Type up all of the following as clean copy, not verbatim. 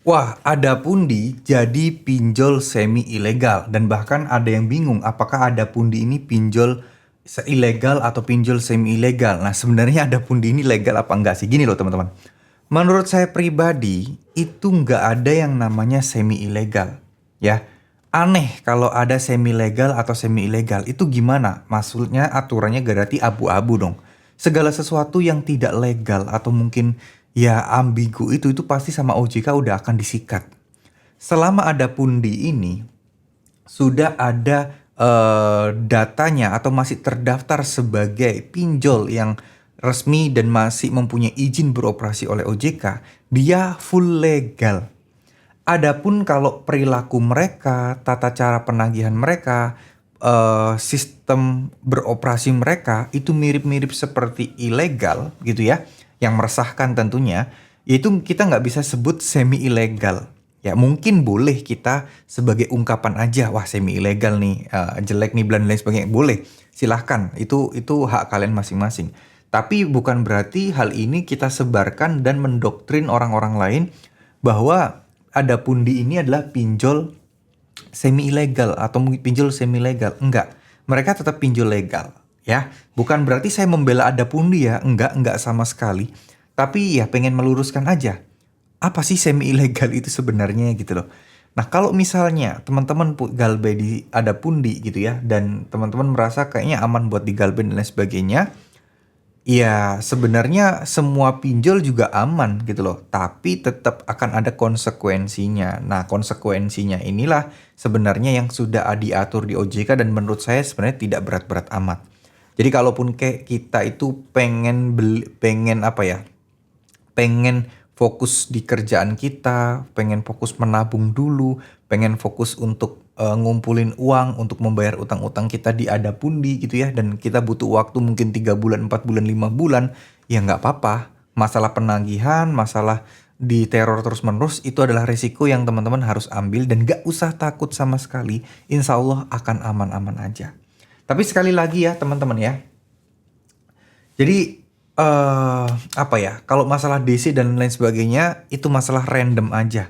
Wah, ada pundi jadi pinjol semi ilegal dan bahkan ada yang bingung apakah ada pundi ini pinjol ilegal atau pinjol semi ilegal. Nah, sebenarnya ada pundi ini legal apa enggak sih? Gini loh teman-teman. Menurut saya pribadi itu nggak ada yang namanya semi ilegal, ya. Aneh kalau ada semi legal atau semi ilegal. Itu gimana? Maksudnya aturannya berarti abu-abu dong. Segala sesuatu yang tidak legal atau mungkin ya ambigu itu pasti sama OJK udah akan disikat. Selama ada pundi ini sudah ada datanya atau masih terdaftar sebagai pinjol yang resmi dan masih mempunyai izin beroperasi oleh OJK, dia full legal. Adapun kalau perilaku mereka, tata cara penagihan mereka, sistem beroperasi mereka itu mirip-mirip seperti ilegal gitu ya, yang meresahkan tentunya, yaitu kita nggak bisa sebut semi ilegal. Ya mungkin boleh kita sebagai ungkapan aja, wah semi ilegal nih, jelek nih, dan lain sebagainya, boleh, silahkan, itu hak kalian masing-masing. Tapi bukan berarti hal ini kita sebarkan dan mendoktrin orang-orang lain bahwa ada pundi ini adalah pinjol semi ilegal atau pinjol semi legal. Enggak, mereka tetap pinjol legal ya. Bukan berarti saya membela ada pundi ya, enggak sama sekali. Tapi ya pengen meluruskan aja. Apa sih semi ilegal itu sebenarnya gitu loh. Nah, kalau misalnya teman-teman galbay di ada pundi gitu ya dan teman-teman merasa kayaknya aman buat digalbay dan lain sebagainya, ya, sebenarnya semua pinjol juga aman gitu loh, tapi tetap akan ada konsekuensinya. Nah, konsekuensinya inilah sebenarnya yang sudah diatur di OJK dan menurut saya sebenarnya tidak berat-berat amat. Jadi kalaupun kayak kita itu pengen beli, pengen apa ya? Pengen fokus di kerjaan kita, pengen fokus menabung dulu, pengen fokus untuk ngumpulin uang untuk membayar utang-utang kita di ada pundi gitu ya, dan kita butuh waktu mungkin 3 bulan, 4 bulan, 5 bulan, ya nggak apa-apa. Masalah penagihan, masalah di teror terus-menerus itu adalah resiko yang teman-teman harus ambil dan nggak usah takut sama sekali. Insya Allah akan aman-aman aja. Tapi sekali lagi ya teman-teman ya, jadi apa ya, kalau masalah DC dan lain sebagainya itu masalah random aja.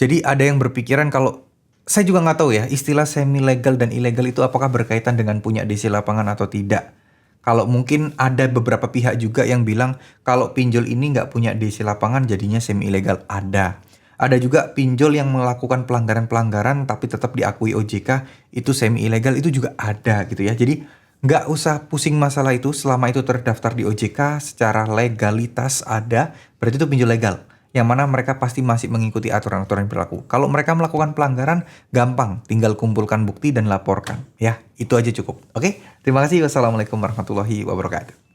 Jadi ada yang berpikiran kalau saya juga nggak tahu ya istilah semi legal dan ilegal itu apakah berkaitan dengan punya DC lapangan atau tidak. Kalau mungkin ada beberapa pihak juga yang bilang kalau pinjol ini nggak punya DC lapangan jadinya semi ilegal, ada. Ada juga pinjol yang melakukan pelanggaran-pelanggaran tapi tetap diakui OJK itu semi ilegal, itu juga ada gitu ya. Jadi nggak usah pusing masalah itu selama itu terdaftar di OJK secara legalitas ada, berarti itu pinjol legal. Yang mana mereka pasti masih mengikuti aturan-aturan yang berlaku. Kalau mereka melakukan pelanggaran, gampang, tinggal kumpulkan bukti dan laporkan. Ya, itu aja cukup. Oke, terima kasih. Wassalamualaikum warahmatullahi wabarakatuh.